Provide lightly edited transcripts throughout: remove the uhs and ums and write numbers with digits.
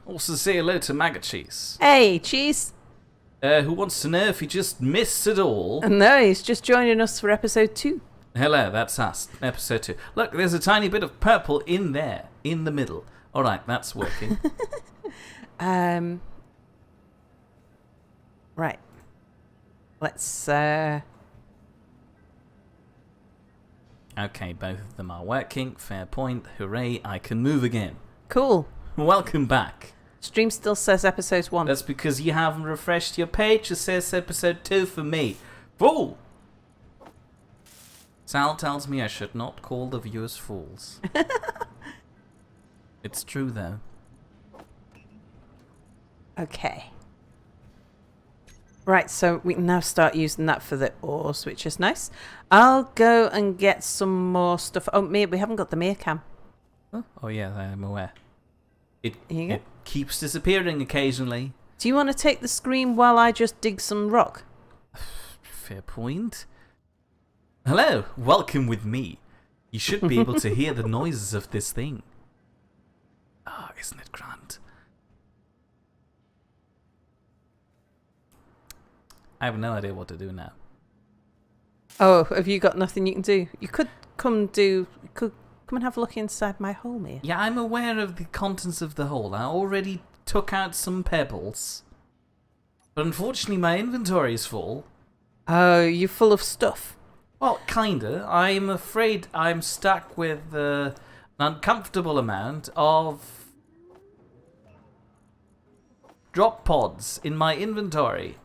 Also say hello to Maggot Cheese. Hey, Cheese. Who wants to know if he just missed it all? No, he's just joining us for episode 2. Hello, that's us. Episode 2. Look, there's a tiny bit of purple in there, in the middle. Alright, that's working. Right. Let's, Okay, both of them are working. Fair point. Hooray, I can move again. Cool. Welcome back. Stream still says episode 1. That's because you haven't refreshed your page. It says episode 2 for me. Fool! Sal tells me I should not call the viewers fools. It's true, though. Okay. Right, so we can now start using that for the ores, which is nice. I'll go and get some more stuff. Oh, we haven't got the mirror cam. Oh yeah, I'm aware. It Here you go. keeps disappearing occasionally. Do you want to take the screen while I just dig some rock? Fair point. Hello, welcome with me. You should be able to hear the noises of this thing. Ah, isn't it grand? I have no idea what to do now. Oh, have you got nothing you can do? You could come and have a look inside my hole here. Yeah, I'm aware of the contents of the hole. I already took out some pebbles. But unfortunately my inventory is full. Oh, you're full of stuff. Well, kinda. I'm afraid I'm stuck with an uncomfortable amount of drop pods in my inventory,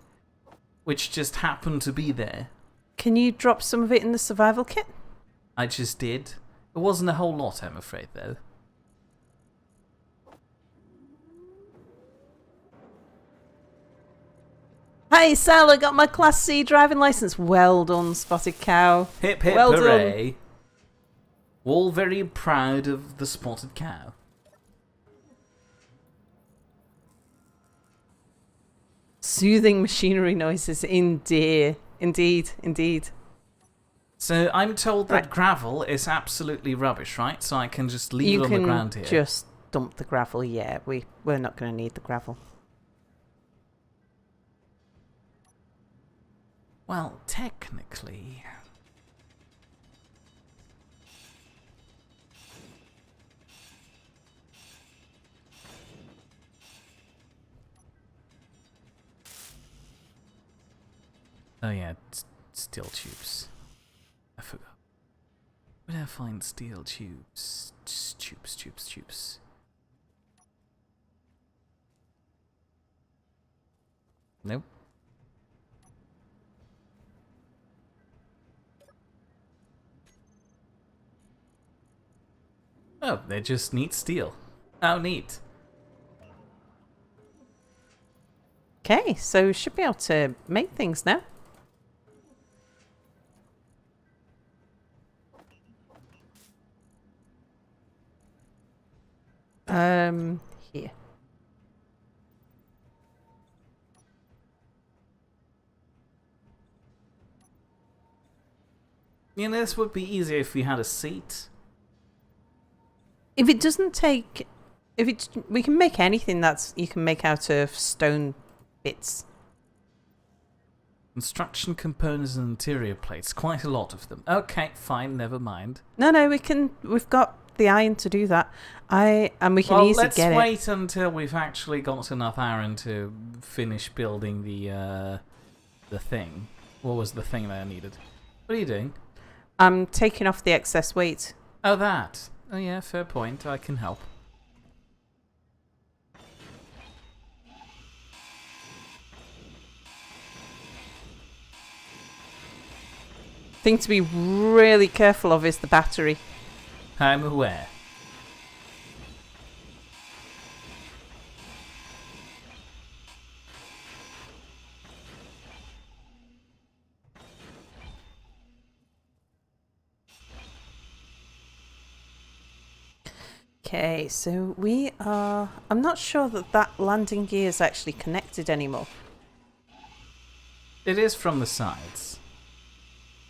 which just happen to be there. Can you drop some of it in the survival kit? I just did. It wasn't a whole lot, I'm afraid, though. Hey, Sal, I got my Class C driving license. Well done, Spotted Cow. Hip hip Well hooray. All very proud of the spotted cow. Soothing machinery noises. Indeed. So I'm told that Right. gravel is absolutely rubbish, right? So I can just leave it on the ground here. You can just dump the gravel, yeah. We're not going to need the gravel. Well, technically... Oh yeah, steel tubes. I forgot. Where did I find steel tubes? Tubes. Nope. Oh, they just need steel. How neat. Okay, so we should be able to make things now. Here. You know, this would be easier if we had a seat. If it doesn't take... we can make anything you can make out of stone bits. Construction components and interior plates. Quite a lot of them. Okay, fine, never mind. No, we've got the iron to do that. And we can easily get it. Let's wait until we've actually got enough iron to finish building the thing. What was the thing that I needed? What are you doing? I'm taking off the excess weight. Oh, that. Oh yeah, fair point. I can help. Thing to be really careful of is the battery. I'm aware. Okay, so we are... I'm not sure that landing gear is actually connected anymore. It is from the sides.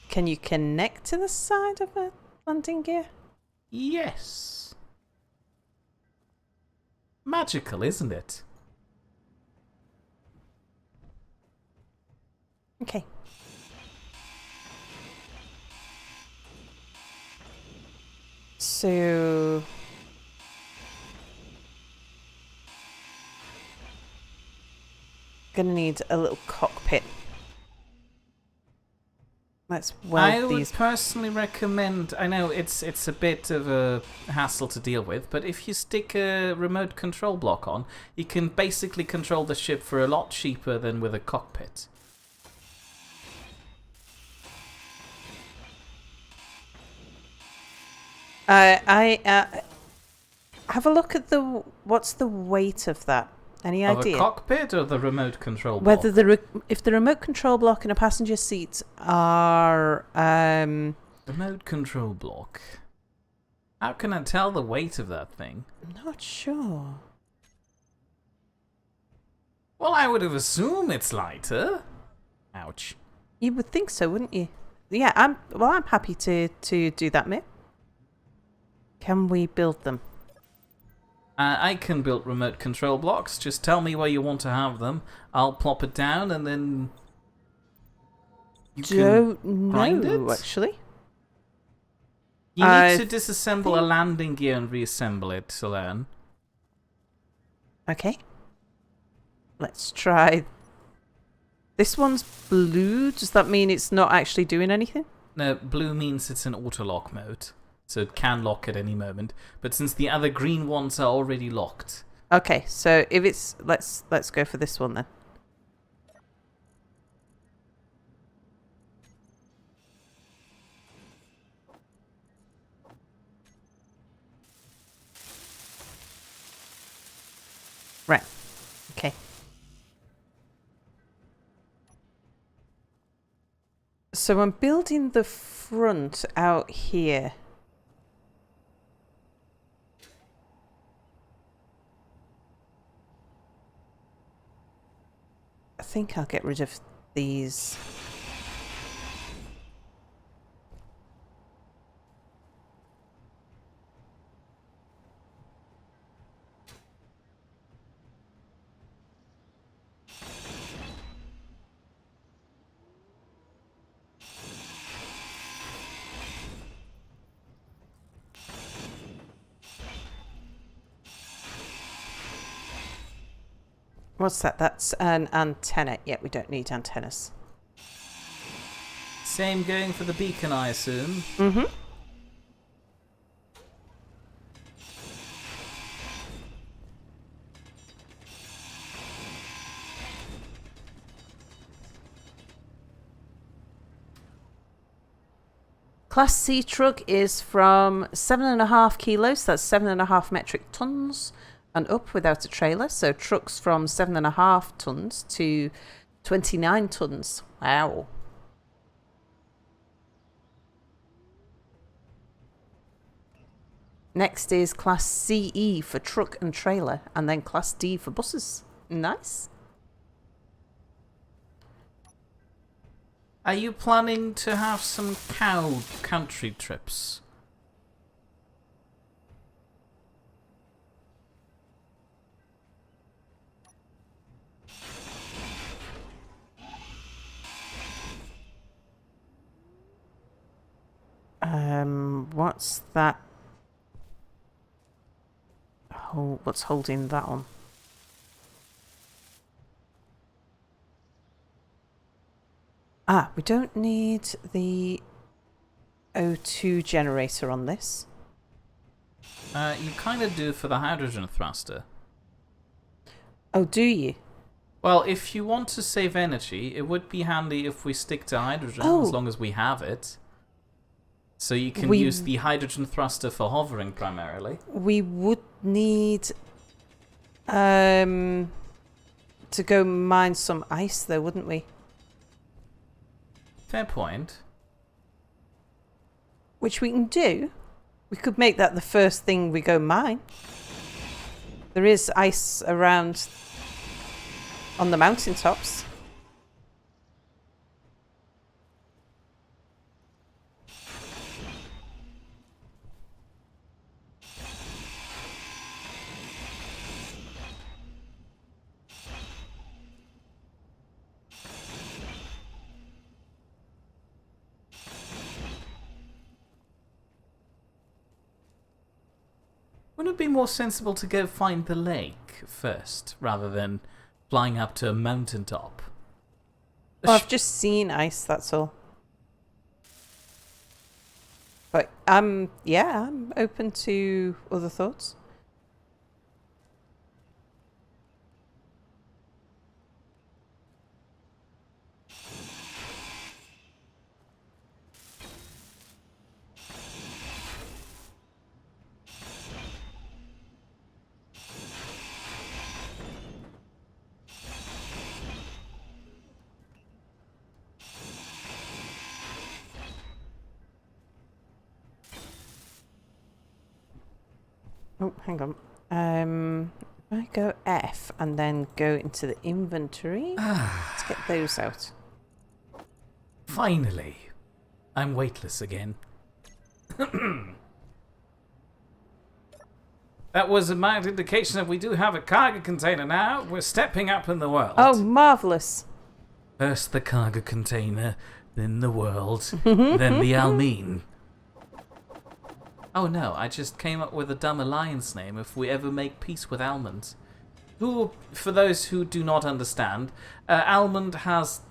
Can you connect to the side of a landing gear? Yes. Magical, isn't it? Okay. So... gonna need a little cockpit. Let's weld I would these. personally recommend, I know it's a bit of a hassle to deal with, but if you stick a remote control block on, you can basically control the ship for a lot cheaper than with a cockpit. I have a look at the... what's the weight of that? Any idea? Of a cockpit or the remote control block? Whether if the remote control block and a passenger seat are Remote control block. How can I tell the weight of that thing? I'm not sure. Well, I would have assumed it's lighter. Ouch. You would think so, wouldn't you? Yeah, I'm happy to do that, mate. Can we build them? I can build remote control blocks. Just tell me where you want to have them. I'll plop it down and then you Don't grind know, it? actually. You need to disassemble a landing gear and reassemble it to learn. Okay. Let's try. This one's blue. Does that mean it's not actually doing anything? No, blue means it's in auto-lock mode. So it can lock at any moment. But since the other green ones are already locked. Okay, so if it's... Let's go for this one then. Right. Okay. So I'm building the front out here. I think I'll get rid of these. What's that? That's an antenna. Yeah, we don't need antennas. Same going for the beacon, I assume. Mm-hmm. Class C truck is from 7.5 kilos, that's 7.5 metric tons, and up without a trailer. So trucks from 7.5 tons to 29 tons. Wow. Next is Class CE for truck and trailer, and then Class D for buses. Nice. Are you planning to have some cow country trips? What's that? Oh, what's holding that on? Ah, we don't need the O2 generator on this. You kind of do for the hydrogen thruster. Oh, do you? Well, if you want to save energy, it would be handy if we stick to hydrogen, as long as we have it. So you can use the hydrogen thruster for hovering primarily. We would need to go mine some ice though, wouldn't we? Fair point. Which we can do. We could make that the first thing we go mine. There is ice around on the mountaintops. Wouldn't it be more sensible to go find the lake first, rather than flying up to a mountaintop? Well, I've just seen ice, that's all. But yeah, I'm open to other thoughts. Oh, hang on. If I go F and then go into the inventory, let's get those out. Finally, I'm weightless again. That was a mild indication that we do have a cargo container now. We're stepping up in the world. Oh, marvellous. First the cargo container, then the world, then the Almeen. Oh no, I just came up with a dumb alliance name if we ever make peace with Almond. Who, for those who do not understand, Almond has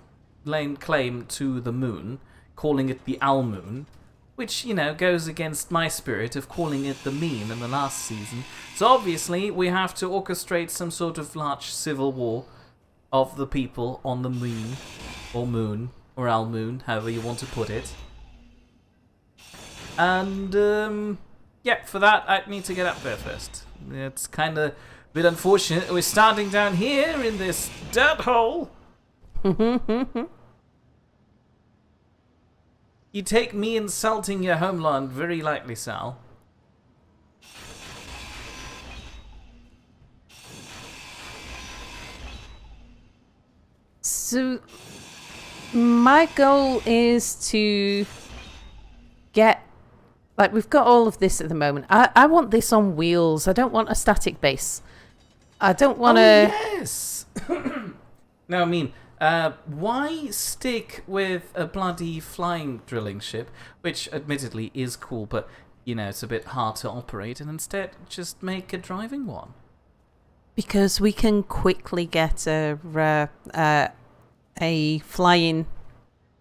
laid claim to the moon, calling it the Almoon, which, you know, goes against my spirit of calling it the Mean in the last season. So obviously we have to orchestrate some sort of large civil war of the people on the moon, or Almoon, however you want to put it. And, yeah, for that, I'd need to get up there first. It's kind of a bit unfortunate. We're starting down here in this dirt hole. You take me insulting your homeland very lightly, Sal. So, my goal is to get... Like, we've got all of this at the moment. I want this on wheels. I don't want a static base. I don't want to... Oh, yes! No, I mean, why stick with a bloody flying drilling ship, which admittedly is cool, but, you know, it's a bit hard to operate, and instead just make a driving one? Because we can quickly get a flying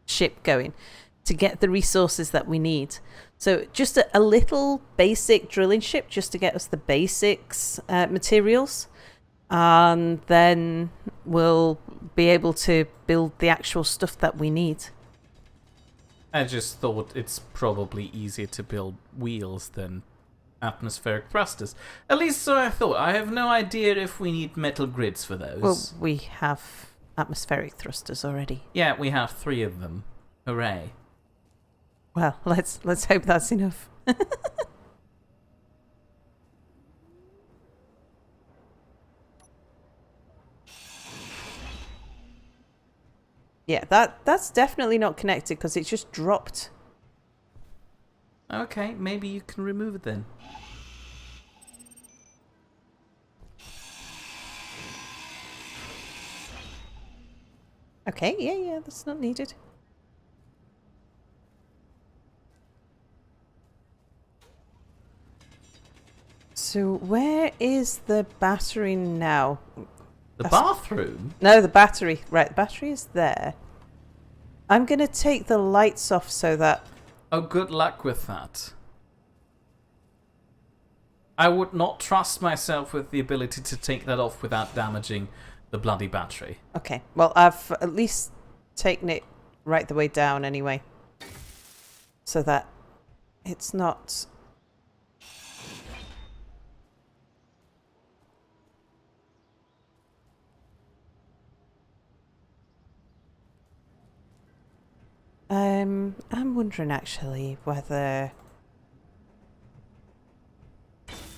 ship going to get the resources that we need. So just a little basic drilling ship just to get us the basics materials, and then we'll be able to build the actual stuff that we need. I just thought it's probably easier to build wheels than atmospheric thrusters. At least so I thought. I have no idea if we need metal grids for those. Well, we have atmospheric thrusters already. Yeah, we have 3 of them. Hooray. Well, let's hope that's enough. Yeah, that's definitely not connected because it's just dropped. Okay, maybe you can remove it then. Okay, yeah, that's not needed. So where is the battery now? The bathroom? No, the battery. Right, the battery is there. I'm going to take the lights off so that... Oh, good luck with that. I would not trust myself with the ability to take that off without damaging the bloody battery. Okay, well, I've at least taken it right the way down anyway. So that it's not... I'm wondering actually whether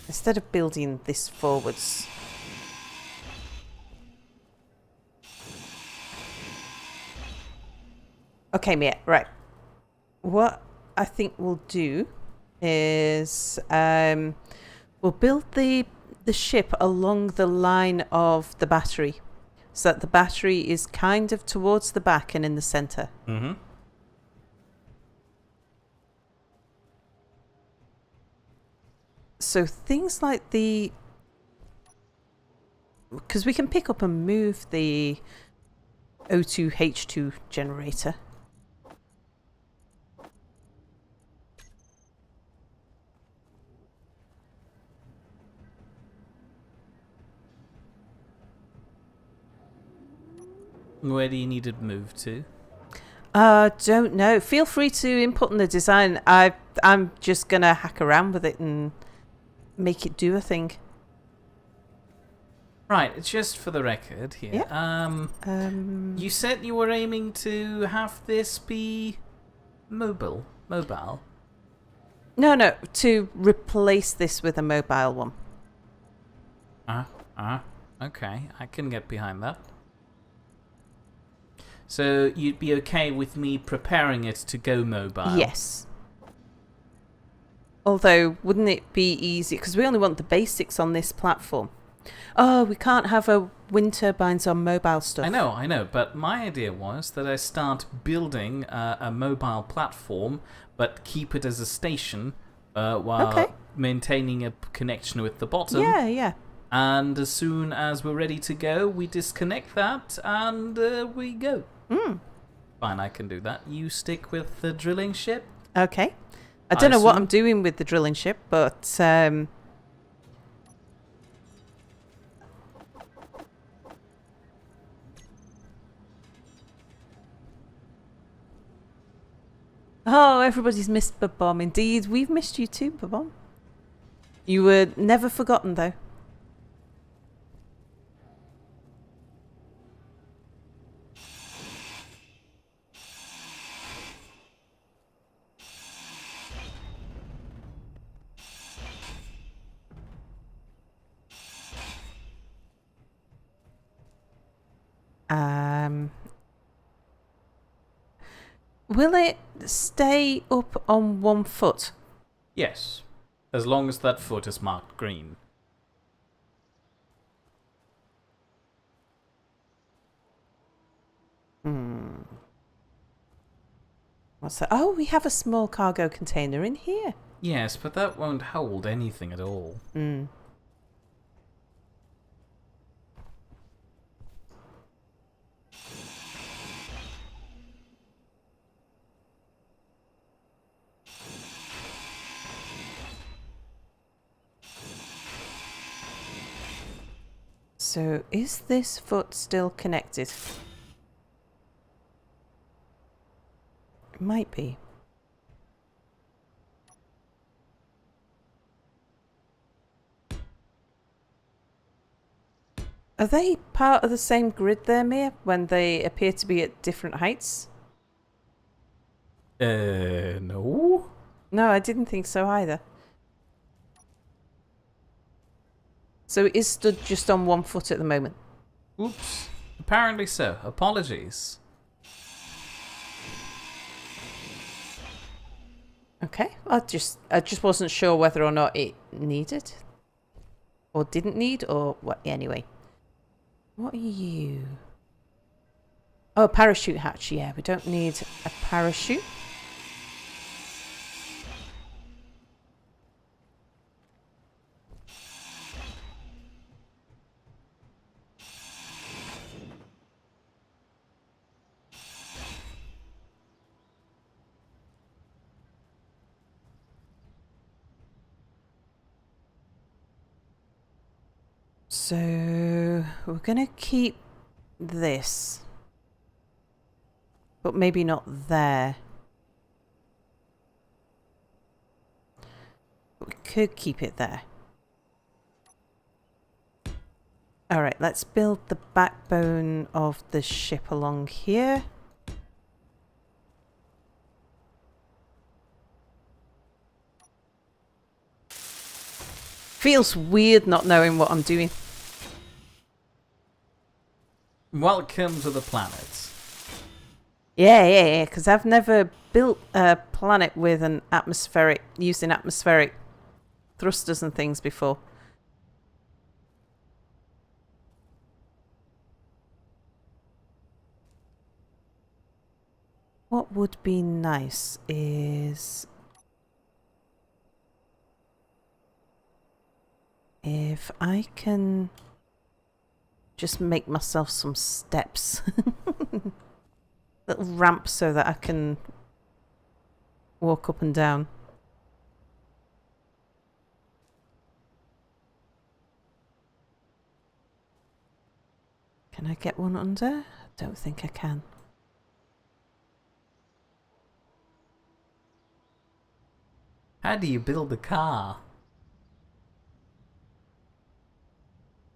instead of building this forwards, okay, Mia, right. What I think we'll do is we'll build the ship along the line of the battery, so that the battery is kind of towards the back and in the center. Mm-hmm. So things like the... Because we can pick up and move the O2H2 generator. Where do you need it moved to? Don't know. Feel free to input in the design. I'm just gonna hack around with it and make it do a thing. Right, it's just for the record here. Yeah. You said you were aiming to have this be mobile. No, to replace this with a mobile one. Okay, I can get behind that. So you'd be okay with me preparing it to go mobile? Yes. Although, wouldn't it be easy? Because we only want the basics on this platform. Oh, we can't have a wind turbines on mobile stuff. I know, but my idea was that I start building a mobile platform, but keep it as a station while maintaining a connection with the bottom. Yeah. And as soon as we're ready to go, we disconnect that and we go. Fine, I can do that. You stick with the drilling ship? Okay. I don't know what I'm doing with the drilling ship, but... Oh, everybody's missed Bob-Bomb. Indeed, we've missed you too, Bob-Bomb. You were never forgotten, though. Will it stay up on 1 foot? Yes, as long as that foot is marked green. What's that? Oh, we have a small cargo container in here. Yes, but that won't hold anything at all. So, is this foot still connected? It might be. Are they part of the same grid there, Mia, when they appear to be at different heights? No? No, I didn't think so either. So it is stood just on 1 foot at the moment. Oops. Apparently so. Apologies. Okay. I just wasn't sure whether or not it needed or didn't need or what. Anyway. What are you? Oh, parachute hatch. Yeah, we don't need a parachute. So we're going to keep this, but maybe not there. But we could keep it there. All right, let's build the backbone of the ship along here. Feels weird not knowing what I'm doing. Welcome to the planet. Yeah, because I've never built a planet with an atmospheric, using atmospheric thrusters and things before. What would be nice is... If I can just make myself some steps. Little ramp so that I can walk up and down. Can I get one under? I don't think I can. How do you build a car?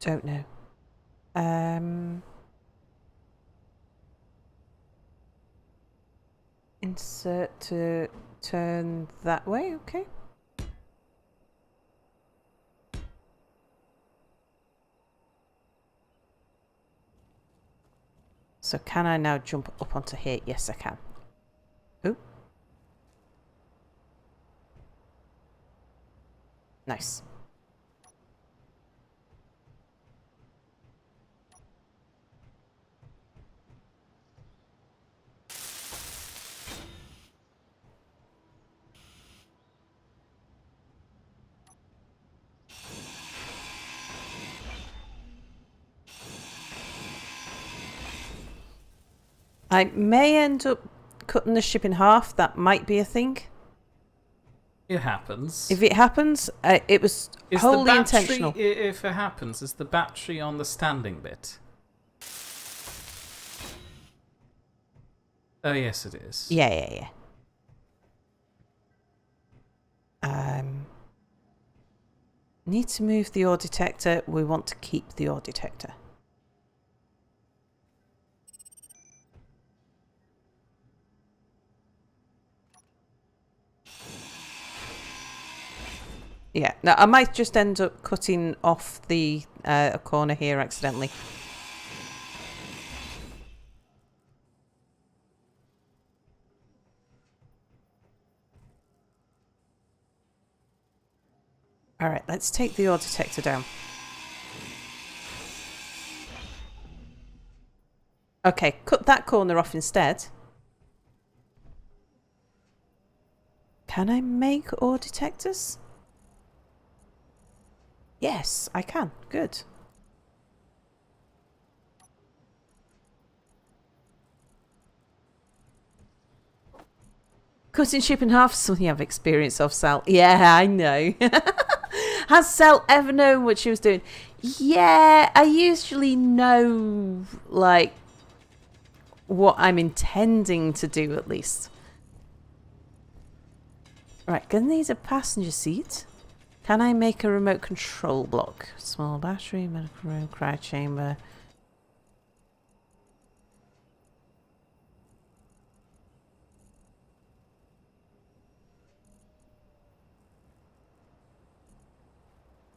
Don't know. Insert to turn that way, okay. So can I now jump up onto here? Yes, I can. Oh. Nice. I may end up cutting the ship in half. That might be a thing. It happens. If it happens, it was wholly intentional. If it happens, is the battery on the standing bit? Oh, yes, it is. Yeah. Need to move the ore detector. We want to keep the ore detector. Yeah, now I might just end up cutting off the a corner here accidentally. All right, let's take the ore detector down. Okay, cut that corner off instead. Can I make ore detectors? Yes, I can. Good. Cutting ship in half is something I've experienced of, Sal. Yeah, I know. Has Sal ever known what she was doing? Yeah, I usually know, like, what I'm intending to do, at least. Right, gonna need a passenger seat. Can I make a remote control block? Small battery, medical room, cryo chamber.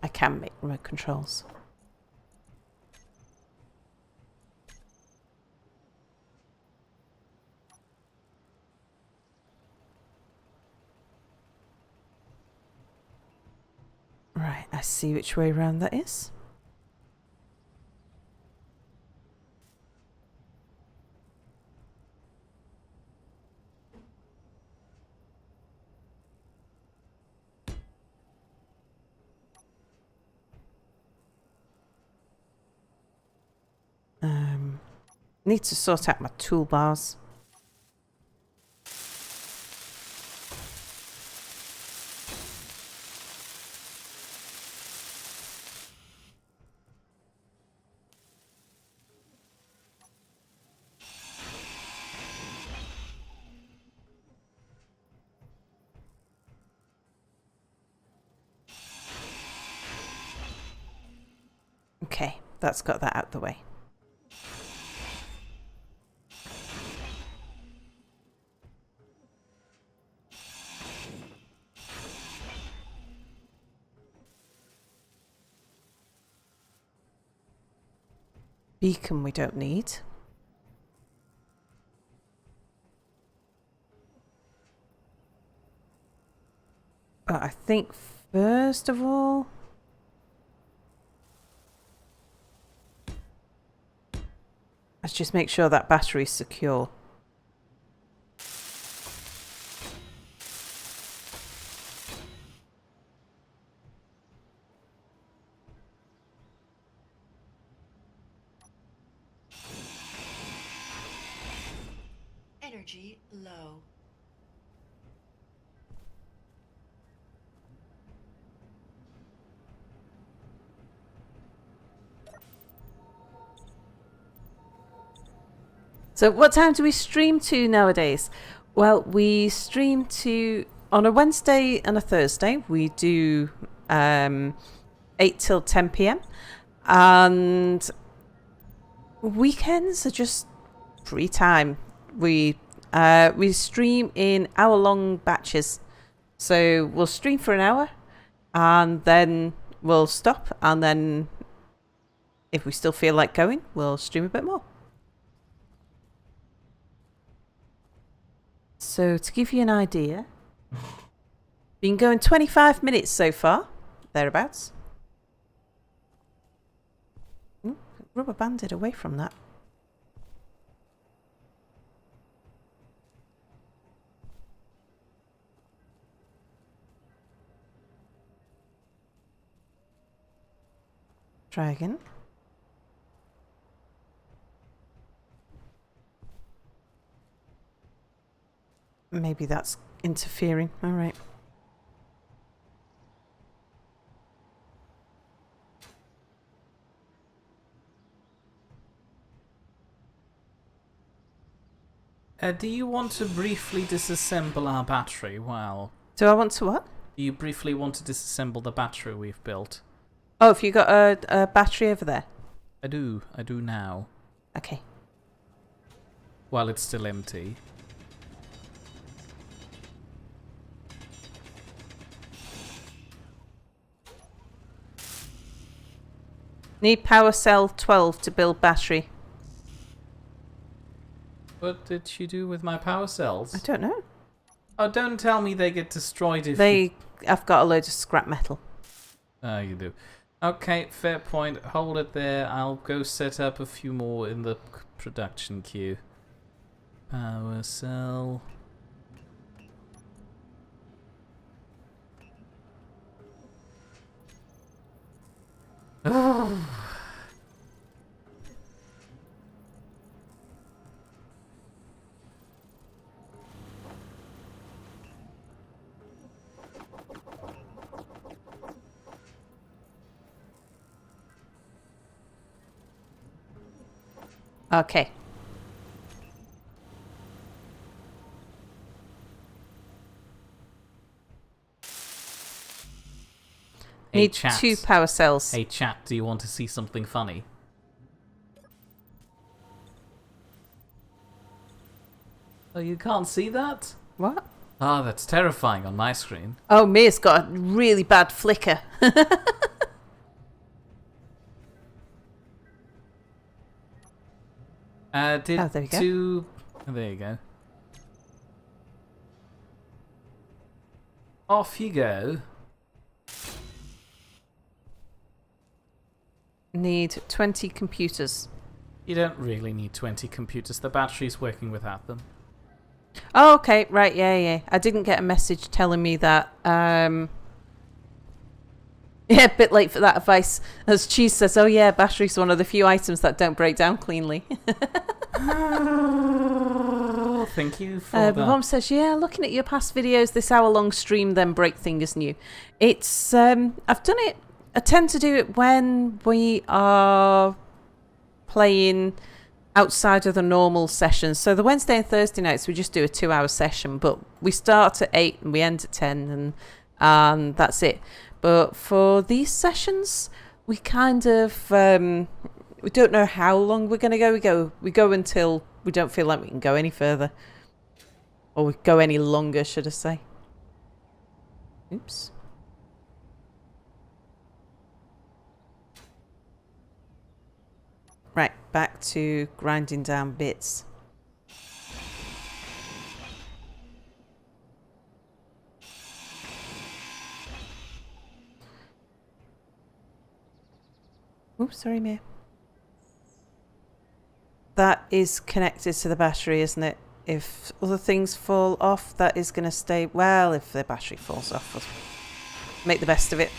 I can make remote controls. Right, I see which way around that is. Need to sort out my toolbars. Okay, that's got that out the way. Beacon we don't need. But I think first of all, let's just make sure that battery's secure. Energy low. So what time do we stream to nowadays? Well, we stream to on a Wednesday and a Thursday. We do 8 till 10 p.m. and weekends are just free time. We stream in hour-long batches. So we'll stream for an hour and then we'll stop, and then if we still feel like going, we'll stream a bit more. So to give you an idea, been going 25 minutes so far, thereabouts. Ooh, rubber banded away from that. Try again. Maybe that's interfering. All right. Do you want to briefly disassemble our battery? Well, Do I want to what? do you briefly want to disassemble the battery we've built? Oh, have you got a battery over there? I do now. Okay. While it's still empty. Need power cell 12 to build battery. What did she do with my power cells? I don't know. Oh, don't tell me they get destroyed if you... I've got a load of scrap metal. Oh, you do. Okay, fair point. Hold it there. I'll go set up a few more in the production queue. Power cell. Okay. Hey, Need chat. 2 power cells. Hey chat, do you want to see something funny? Oh, you can't see that? What? Ah, that's terrifying on my screen. Oh, Mia's got a really bad flicker. Did Oh, there we go. Oh, there you go. Off you go. Need 20 computers. You don't really need 20 computers. The battery's working without them. Oh, okay. Right, yeah. I didn't get a message telling me that. Yeah, a bit late for that advice. As Cheese says, oh yeah, battery's one of the few items that don't break down cleanly. Thank you for that. Mom says, yeah, looking at your past videos, this hour-long stream then break thing is new. It's, I've done it, I tend to do it when we are playing outside of the normal sessions. So the Wednesday and Thursday nights, we just do a 2-hour session, but we start at 8 and we end at 10 and that's it. But for these sessions, we kind of, we don't know how long we're going to go. We go until we don't feel like we can go any further. Or we go any longer, should I say. Oops. Right, back to grinding down bits. Oops, sorry, Mia. That is connected to the battery, isn't it? If other things fall off, that is going to stay... Well, if the battery falls off, we'll make the best of it.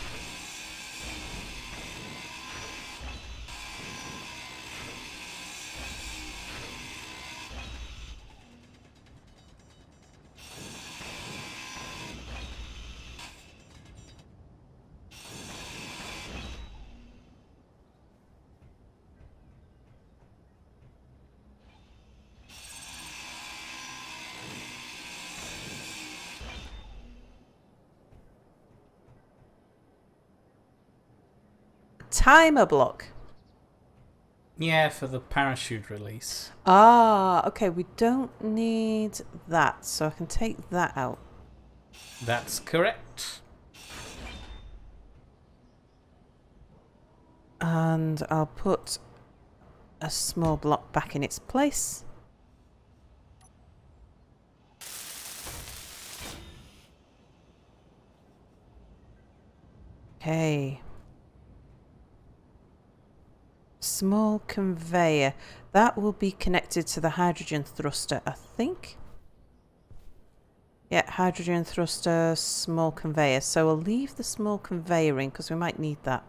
timer block. Yeah, for the parachute release. Ah, okay, we don't need that, so I can take that out. That's correct. And I'll put a small block back in its place. Okay. Small conveyor. That will be connected to the hydrogen thruster, I think. Yeah, hydrogen thruster, small conveyor. So I'll leave the small conveyor in because we might need that.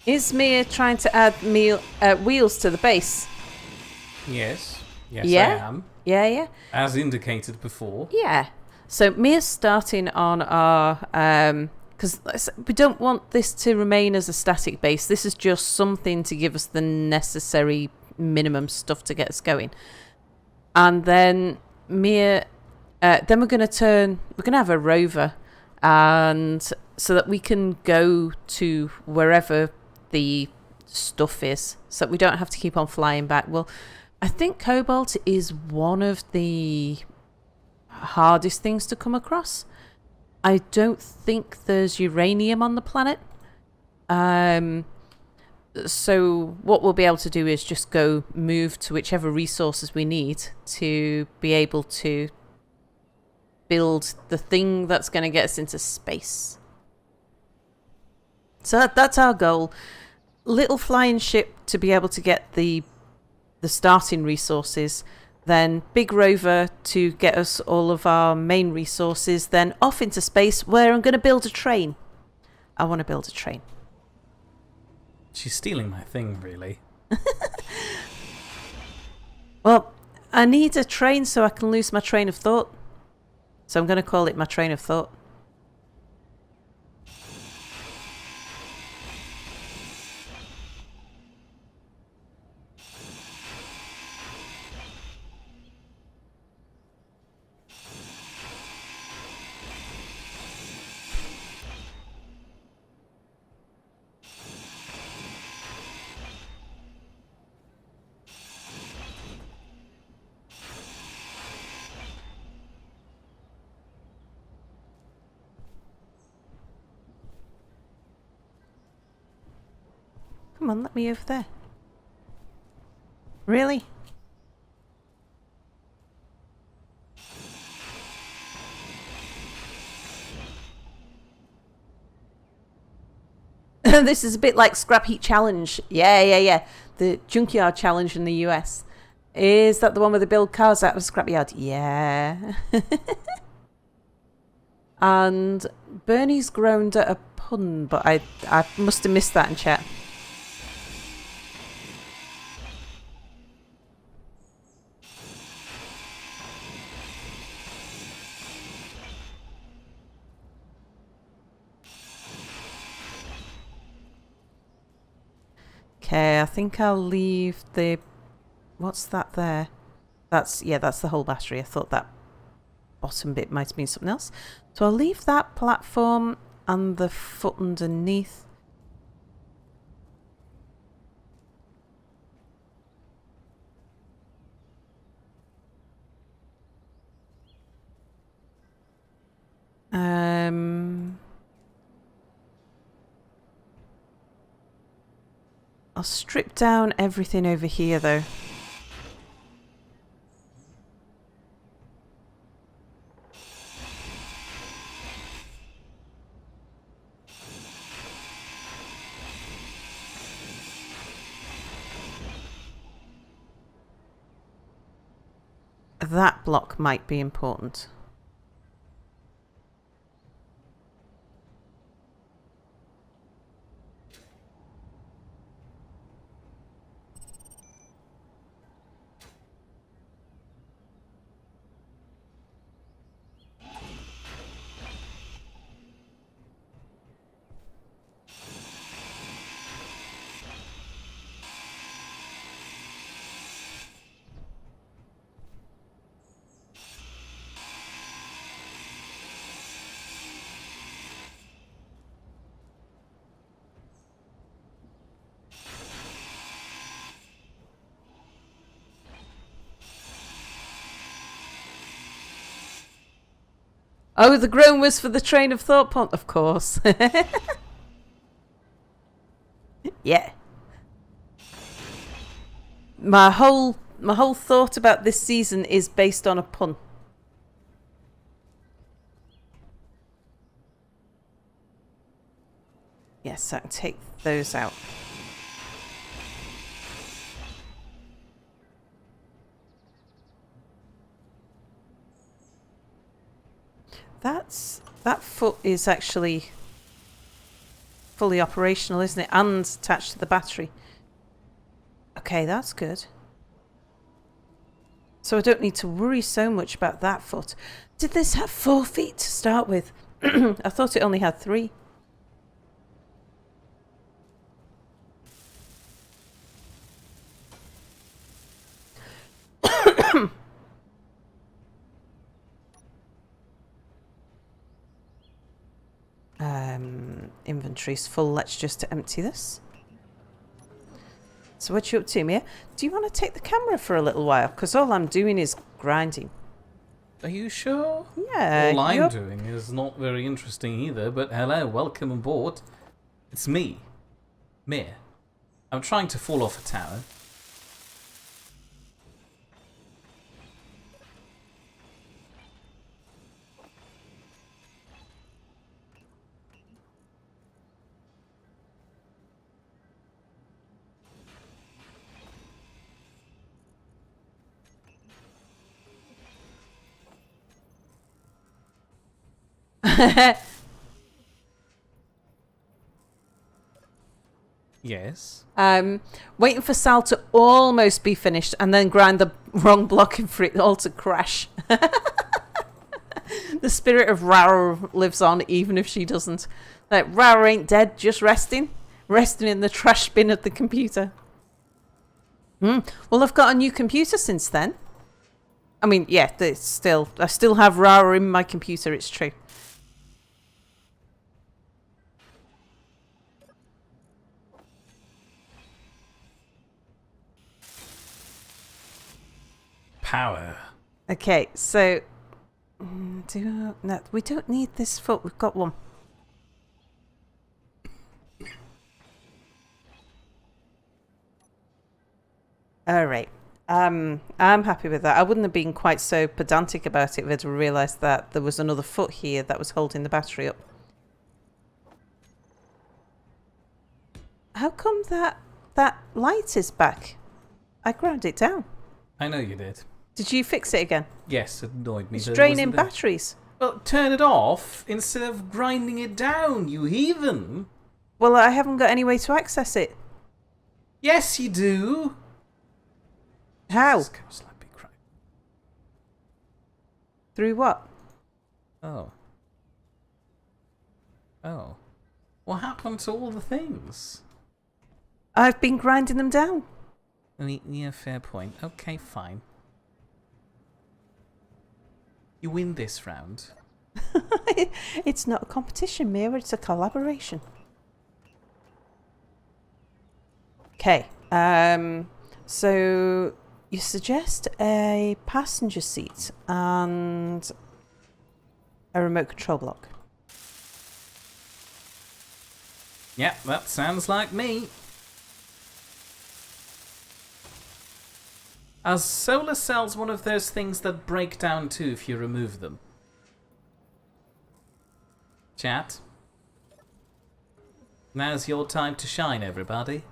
Is Mia trying to add wheels to the base? Yes. Yes, Yeah? I am. Yeah. As indicated before. Yeah. So Mia's starting on our... because we don't want this to remain as a static base. This is just something to give us the necessary minimum stuff to get us going. And then Mia... then we're going to have a rover. And so that we can go to wherever the stuff is. So that we don't have to keep on flying back. Well, I think cobalt is one of the hardest things to come across. I don't think there's uranium on the planet. So what we'll be able to do is just go move to whichever resources we need to be able to build the thing that's going to get us into space. So that's our goal. Little flying ship to be able to get the starting resources, then big rover to get us all of our main resources, then off into space where I'm going to build a train. I want to build a train. She's stealing my thing, really. Well, I need a train so I can lose my train of thought. So I'm going to call it my train of thought. Come on, let me over there. Really? This is a bit like Scrap Heat Challenge. Yeah. The Junkyard Challenge in the US. Is that the one where they build cars out of a scrapyard? Yeah. And Bernie's groaned at a pun, but I must have missed that in chat. Okay, I think I'll leave the... What's that there? That's the whole battery. I thought that bottom bit might have been something else. So I'll leave that platform and the foot underneath. I'll strip down everything over here though. That block might be important. Oh, the groan was for the train of thought pond, of course. Yeah. My whole thought about this season is based on a pun. Yes, I can take those out. That foot is actually fully operational, isn't it? And attached to the battery. Okay, that's good. So I don't need to worry so much about that foot. Did this have 4 feet to start with? I thought it only had 3. Inventory's full. Let's just empty this. So what you up to, Mia? Do you want to take the camera for a little while? Because all I'm doing is grinding. Are you sure? Yeah. All I'm doing is not very interesting either, but hello, welcome aboard. It's me, Mia. I'm trying to fall off a tower. Yes. Waiting for Sal to almost be finished and then grind the wrong block and for it all to crash. The spirit of Rara lives on even if she doesn't. Like, Rara ain't dead, just resting. Resting in the trash bin of the computer. Well, I've got a new computer since then. I mean, yeah, I still have Rara in my computer, it's true. Power. Okay, so no, we don't need this foot. We've got one. All right. I'm happy with that. I wouldn't have been quite so pedantic about it if I'd realised that there was another foot here that was holding the battery up. How come that light is back? I ground it down. I know you did. Did you fix it again? Yes, it annoyed me. It's draining batteries. Well, turn it off instead of grinding it down, you heathen. Well, I haven't got any way to access it. Yes, you do. How? Through what? Oh. Oh. What happened to all the things? I've been grinding them down. Yeah, fair point. Okay, fine. You win this round. It's not a competition, Mira. It's a collaboration. Okay. So you suggest a passenger seat and a remote control block. Yep, that sounds like me. Are solar cells one of those things that break down too if you remove them? Chat? Now's your time to shine, everybody.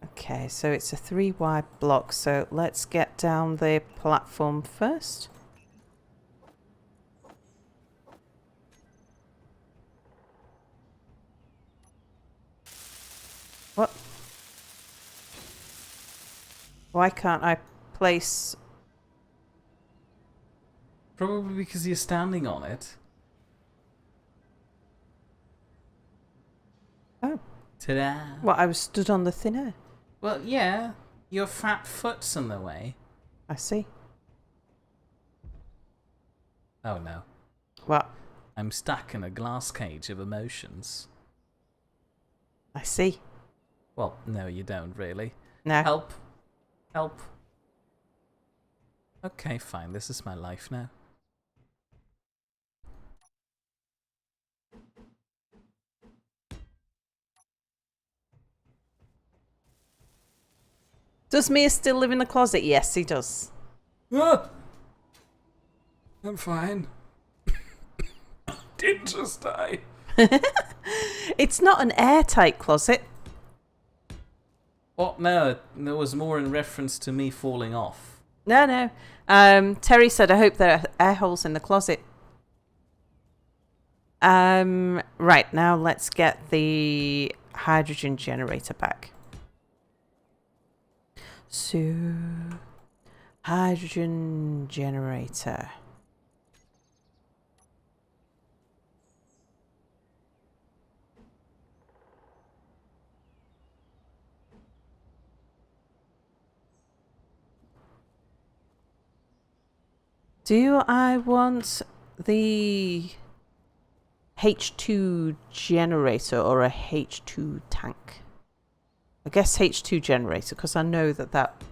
Okay, so it's a 3-wire block, so let's get down the platform first. What? Why can't I place... Probably because you're standing on it. Oh. Ta-da! Well, I was stood on the thin air. Well, yeah. Your fat foot's in the way. I see. Oh no. What? I'm stuck in a glass cage of emotions. I see. Well, no, you don't really. No. Help. Help. Okay, fine. This is my life now. Does Mia still live in the closet? Yes, he does. Ah! I'm fine. Didn't just die. It's not an airtight closet. What? No, there was more in reference to me falling off. No. Terry said, I hope there are air holes in the closet. Right, now let's get the hydrogen generator back. So, hydrogen generator. Do I want the H2 generator or a H2 tank? I guess H2 generator, because I know that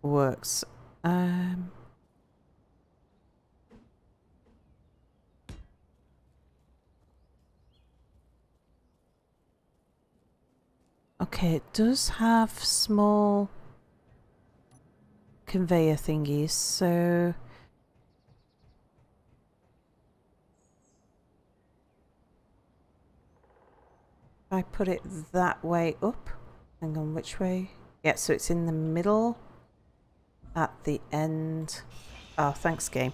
works. Okay, it does have small conveyor thingies, so if I put it that way up, hang on, which way? Yeah, so it's in the middle at the end. Oh, thanks, game.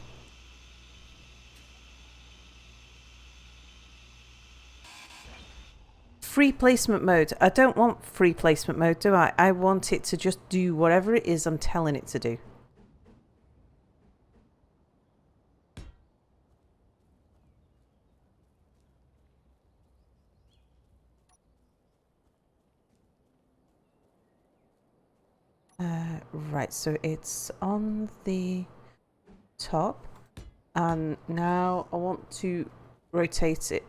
Free placement mode. I don't want free placement mode, do I? I want it to just do whatever it is I'm telling it to do. Right, so it's on the top, and now I want to rotate it.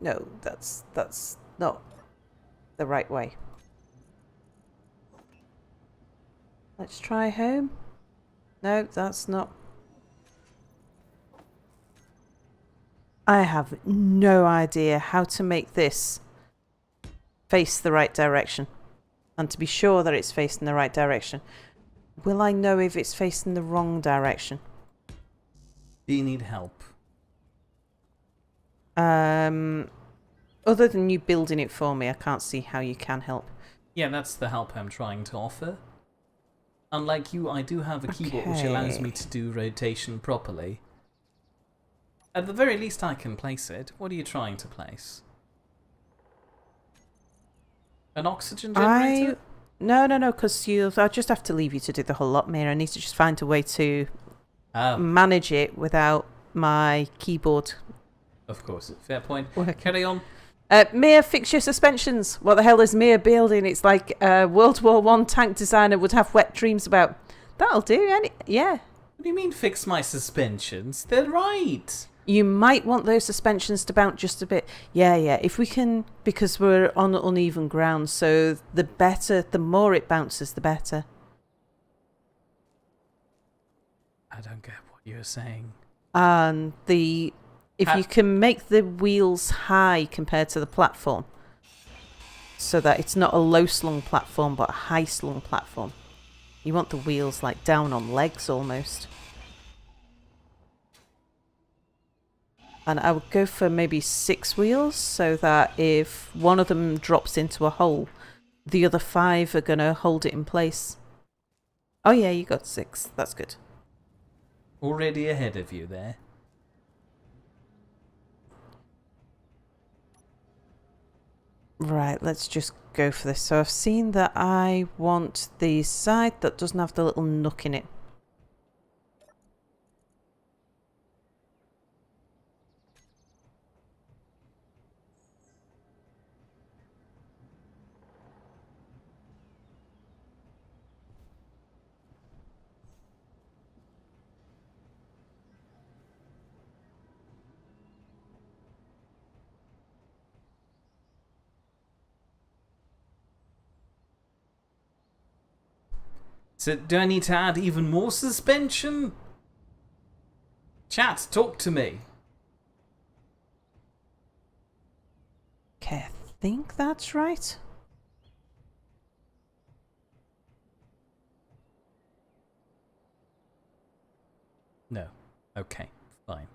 No, that's not the right way. Let's try home. No, that's not. I have no idea how to make this face the right direction. And to be sure that it's facing the right direction. Will I know if it's facing the wrong direction? Do you need help? Other than you building it for me, I can't see how you can help. Yeah, that's the help I'm trying to offer. Unlike you, I do have a keyboard which allows me to do rotation properly. At the very least, I can place it. What are you trying to place? An oxygen generator? No, because I just have to leave you to do the whole lot, Mira. I need to just find a way to manage it without my keyboard. Of course, fair point. Working. Carry on. Mia, fix your suspensions. What the hell is Mia building? It's like a World War I tank designer would have wet dreams about. That'll do, yeah. What do you mean fix my suspensions? They're right. You might want those suspensions to bounce just a bit. Yeah. If we can, because we're on uneven ground, so the more it bounces, the better. I don't get what you're saying. And if you can make the wheels high compared to the platform, so that it's not a low-slung platform, but a high-slung platform. You want the wheels like down on legs almost. And I would go for maybe 6 wheels, so that if one of them drops into a hole, the other 5 are going to hold it in place. Oh yeah, you got 6. That's good. Already ahead of you there. Right, let's just go for this. So I've seen that I want the side that doesn't have the little nook in it. So do I need to add even more suspension? Chat, talk to me. Okay, I think that's right. No. Okay, fine.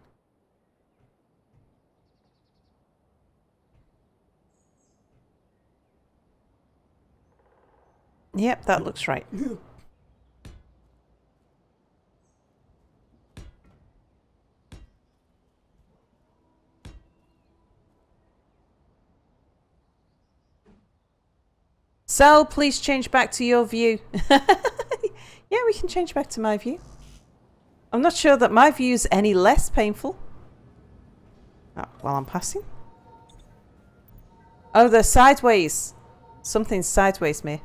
Yep, that looks right. Sal, please change back to your view. Yeah, we can change back to my view. I'm not sure that my view is any less painful. Oh, while I'm passing. Oh, they're sideways. Something's sideways, me.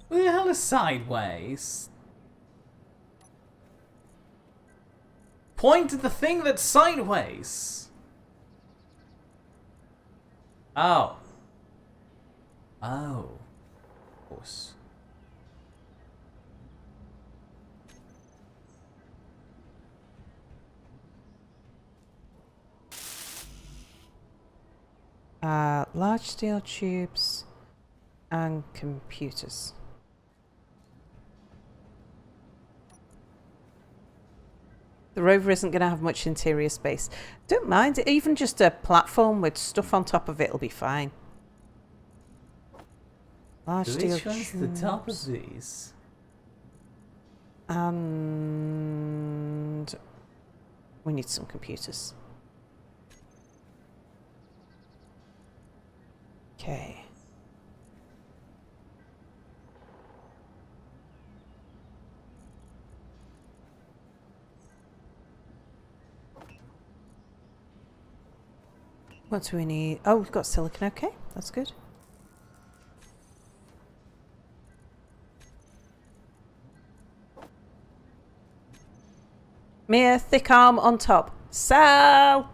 Where the hell is sideways? Point at the thing that's sideways. Oh. Oh. Of course. Large steel tubes and computers. The rover isn't going to have much interior space. Don't mind, even just a platform with stuff on top of it will be fine. Large steel Which one's the top of tubes. these? And we need some computers. Okay. What do we need? Oh, we've got silicon. Okay, that's good. Mia, thick arm on top. Sal!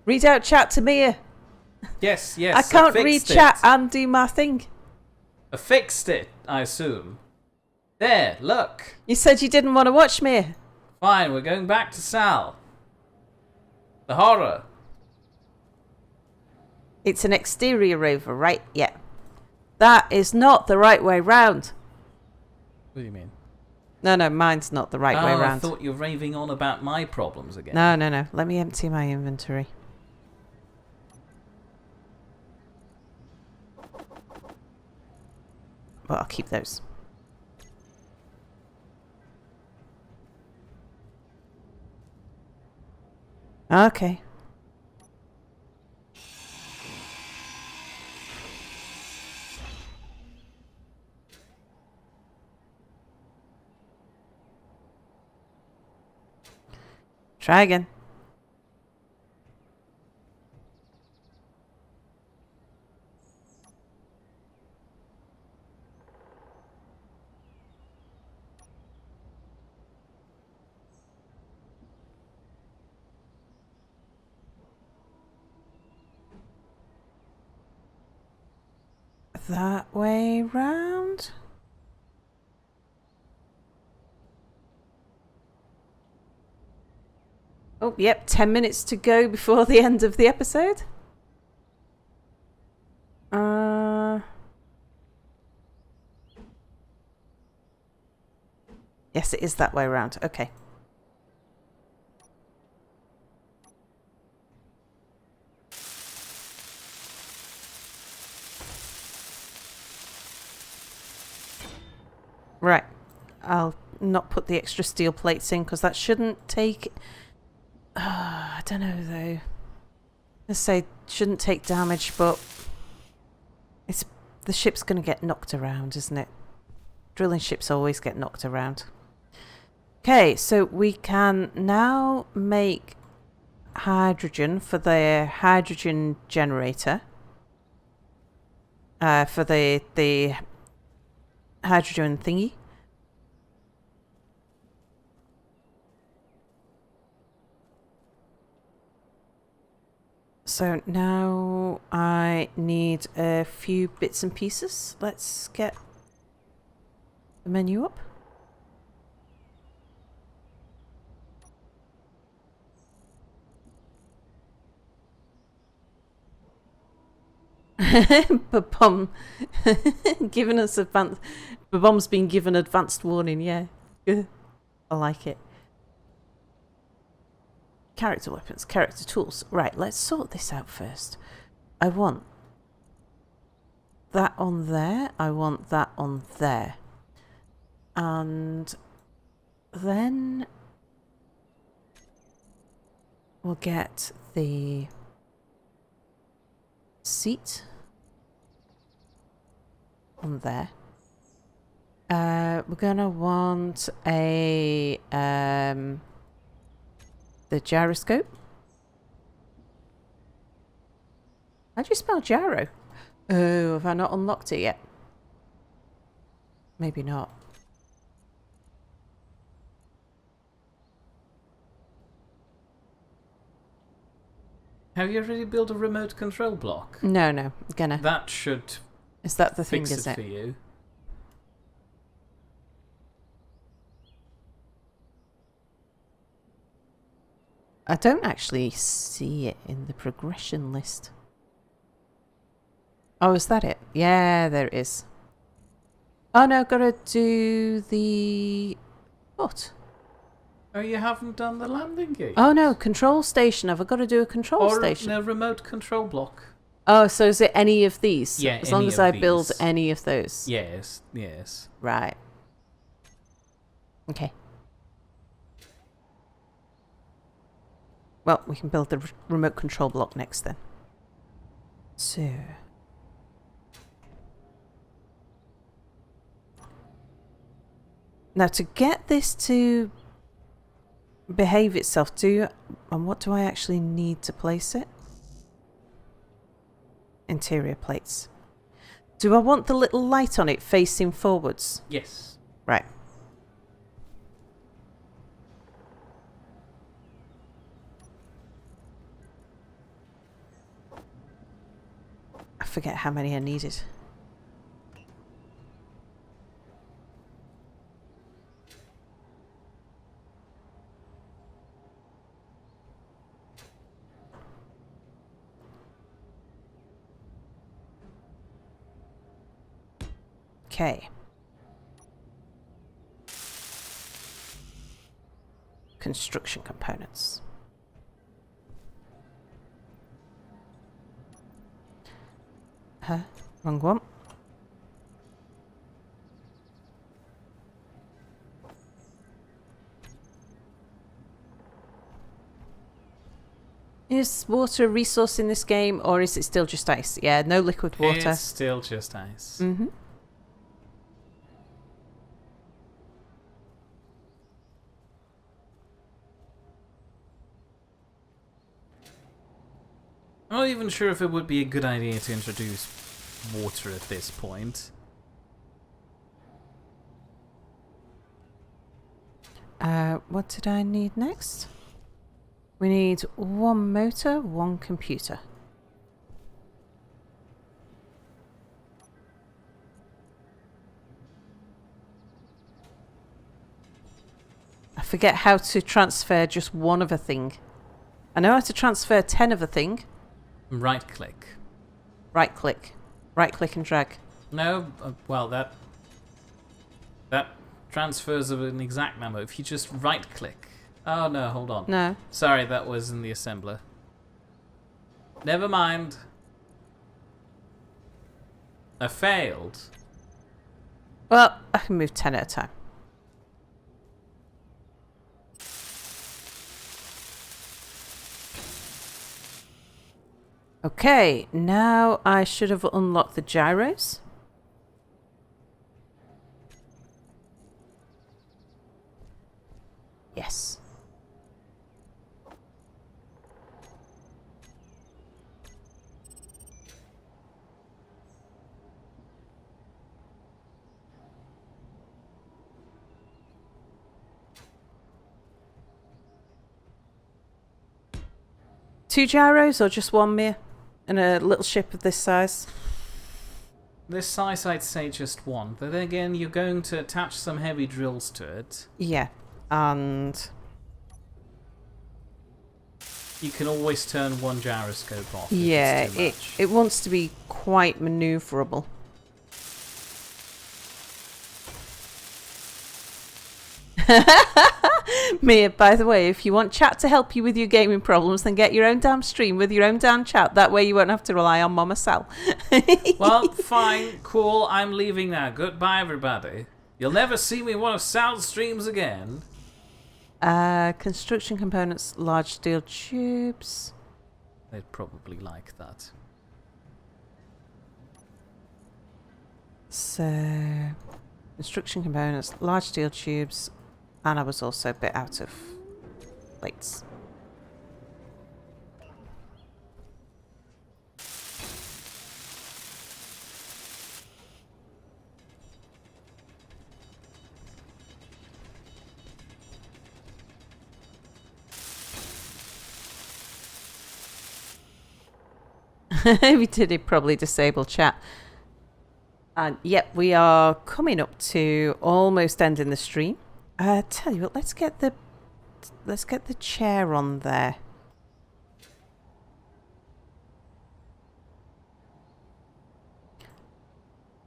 Read out chat to Mia. Yes, yes. I can't read fixed chat it. and do my thing. I fixed it, I assume. There, look. You said you didn't want to watch me. Fine, we're going back to Sal. The horror. It's an exterior rover, right? Yeah. That is not the right way round. What do you mean? No, mine's not the right way I round. thought you were raving on about my problems again. No. Let me empty my inventory. Well, I'll keep those. Okay. Try again. That way round. Oh, yep, 10 minutes to go before the end of the episode. Yes, it is that way around. Okay. Right. I'll not put the extra steel plates in because that shouldn't take... I don't know though. Let's say shouldn't take damage, but it's the ship's going to get knocked around, isn't it? Drilling ships always get knocked around. Okay, so we can now make hydrogen for the hydrogen generator. For the hydrogen thingy. So now I need a few bits and pieces. Let's get the menu up. Babom giving us advanced. Babom's been given advanced warning. Yeah, I like it. Character weapons, character tools. Right, let's sort this out first. I want that on there. I want that on there. And then we'll get the seat on there. We're gonna want a the gyroscope. How do you spell gyro? Oh, have I not unlocked it yet? Maybe not. Have you already built a remote control block? No, I'm gonna. That should Is that the thing, fix is it it? for you. I don't actually see it in the progression list. Oh, is that it? Yeah, there it is. Oh no, gotta do the... What? Oh, you haven't done the landing gear? Oh no, control station. Have I got to do a control station? No, remote control block. Oh, so is it any of these? Yeah, as long as I build any of those. Yes, yes. Right. Okay. Well, we can build the remote control block next then. So... Now to get this to behave itself, and what do I actually need to place it? Interior plates. Do I want the little light on it facing forwards? Yes. Right. I forget how many I needed. Okay. Construction components. Wrong one. Is water a resource in this game, or is it still just ice? Yeah, no liquid water. It's still just ice. Mm-hmm. I'm not even sure if it would be a good idea to introduce water at this point. What did I need next? We need one motor, one computer. I forget how to transfer just one of a thing. I know how to transfer 10 of a thing. Right click. Right click. Right click and drag. No, well that transfers of an exact number. If you just right click. Oh no, hold on. No. Sorry, that was in the assembler. Never mind. I failed. Well, I can move 10 at a time. Okay, now I should have unlocked the gyros. Yes. 2 gyros or just one, Mia? In a little ship of this size? This size, I'd say just one. But then again, you're going to attach some heavy drills to it. Yeah, and... You can always turn one gyroscope off. Yeah, it wants to be quite manoeuvrable. Mia, by the way, if you want chat to help you with your gaming problems, then get your own damn stream with your own damn chat. That way you won't have to rely on Mama Sal. Well, fine, cool, I'm leaving now. Goodbye, everybody. You'll never see me one of Sal's streams again. Construction components, large steel tubes. They'd probably like that. So, construction components, large steel tubes, and I was also a bit out of plates. We did probably disable chat. And yep, we are coming up to almost ending the stream. Tell you what, let's get the chair on there.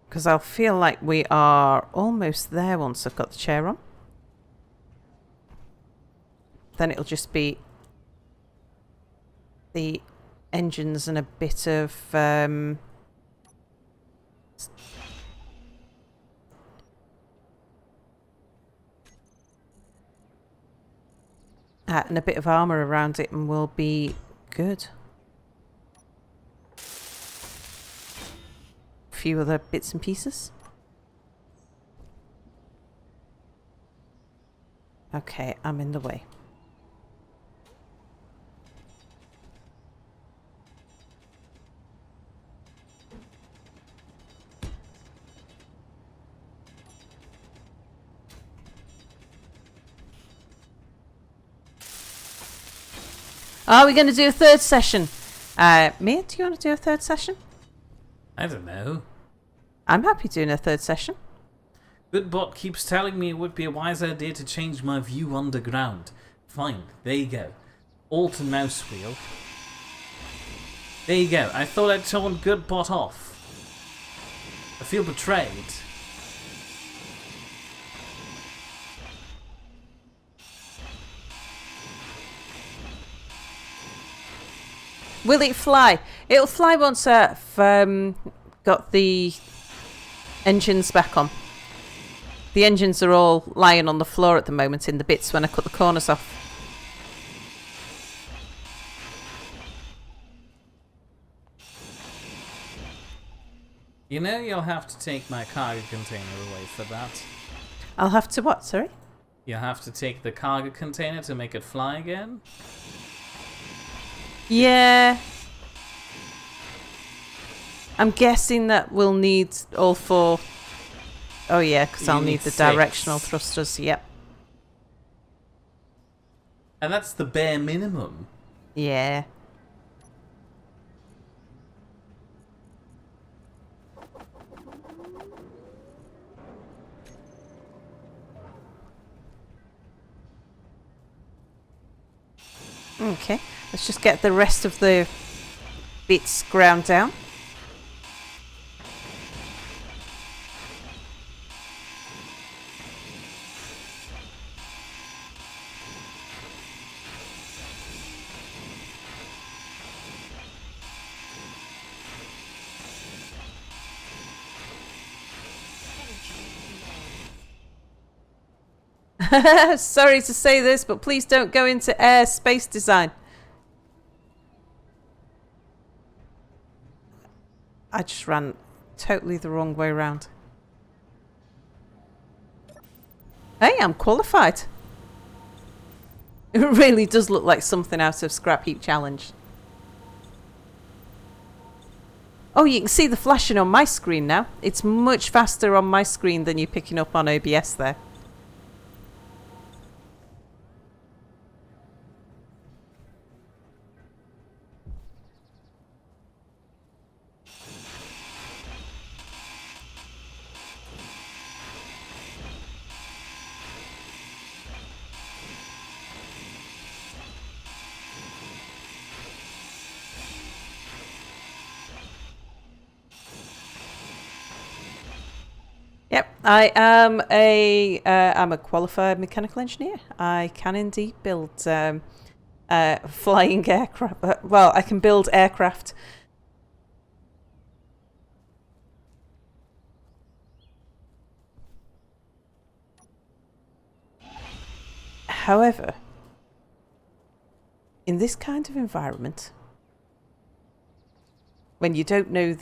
Because I'll feel like we are almost there once I've got the chair on. Then it'll just be the engines and a bit of and a bit of armour around it, and we'll be good. A few other bits and pieces. Okay, I'm in the way. Are we going to do a third session? Mia, do you want to do a third session? I don't know. I'm happy doing a third session. Goodbot keeps telling me it would be a wise idea to change my view underground. Fine, there you go. Alt and mouse wheel. There you go. I thought I'd turn Goodbot off. I feel betrayed. Will it fly? It'll fly once I've got the engines back on. The engines are all lying on the floor at the moment in the bits when I cut the corners off. You know you'll have to take my cargo container away for that. I'll have to what, sorry? You'll have to take the cargo container to make it fly again? Yeah. I'm guessing that we'll need all 4. Oh yeah, because I'll need the 6 directional thrusters, yep. And that's the bare minimum. Yeah. Okay, let's just get the rest of the bits ground down. Sorry to say this, but please don't go into space design. I just ran totally the wrong way around. Hey, I'm qualified. It really does look like something out of Scrap Heap Challenge. Oh, you can see the flashing on my screen now. It's much faster on my screen than you're picking up on OBS there. Yep, I am I'm a qualified mechanical engineer. I can indeed build flying aircraft. Well, I can build aircraft. However, in this kind of environment, when you don't know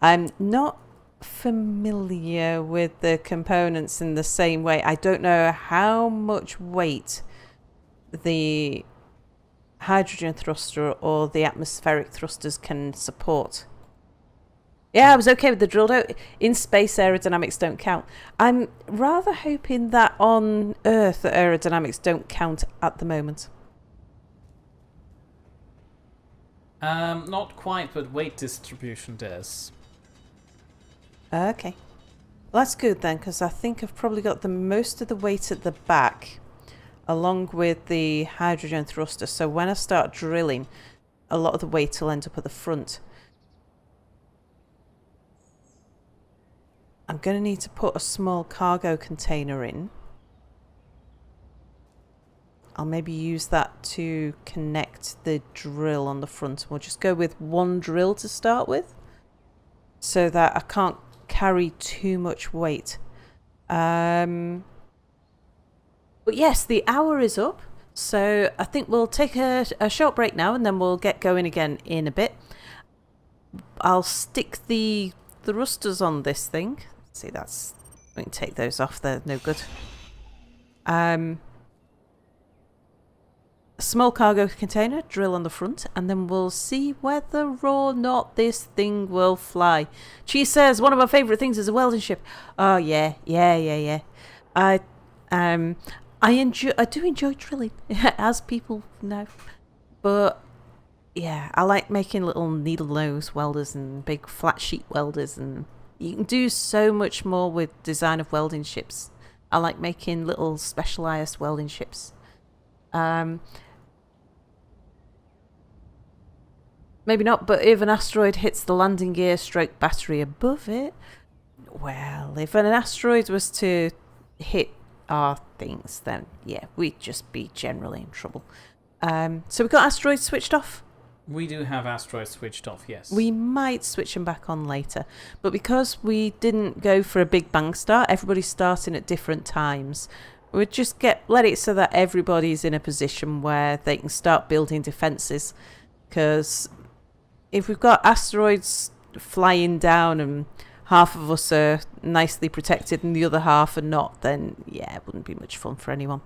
I'm not familiar with the components in the same way. I don't know how much weight the hydrogen thruster or the atmospheric thrusters can support. Yeah, I was okay with the drilled out. In space, aerodynamics don't count. I'm rather hoping that on Earth, the aerodynamics don't count at the moment. Not quite, but weight distribution does. Okay. Well, that's good then, because I think I've probably got the most of the weight at the back, along with the hydrogen thruster. So when I start drilling, a lot of the weight will end up at the front. I'm going to need to put a small cargo container in. I'll maybe use that to connect the drill on the front. We'll just go with one drill to start with, so that I can't carry too much weight. But yes, the hour is up, so I think we'll take a short break now, and then we'll get going again in a bit. I'll stick the thrusters on this thing. See, we can take those off, they're no good. A small cargo container, drill on the front, and then we'll see whether or not this thing will fly. She says one of my favourite things is a welding ship. Oh yeah. I do enjoy drilling, as people know. But yeah, I like making little needle nose welders and big flat sheet welders, and you can do so much more with design of welding ships. I like making little specialised welding ships. Maybe not, but if an asteroid hits the landing gear stroke battery above it, well, if an asteroid was to hit our things, then yeah, we'd just be generally in trouble. So we've got asteroids switched off. We do have asteroids switched off, yes. We might switch them back on later, but because we didn't go for a big bang start, everybody's starting at different times. We'd just let it so that everybody's in a position where they can start building defences, because if we've got asteroids flying down and half of us are nicely protected and the other half are not, then yeah, it wouldn't be much fun for anyone.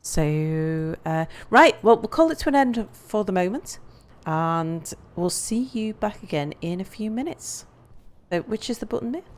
So, right, well, we'll call it to an end for the moment, and we'll see you back again in a few minutes. So, which is the button there?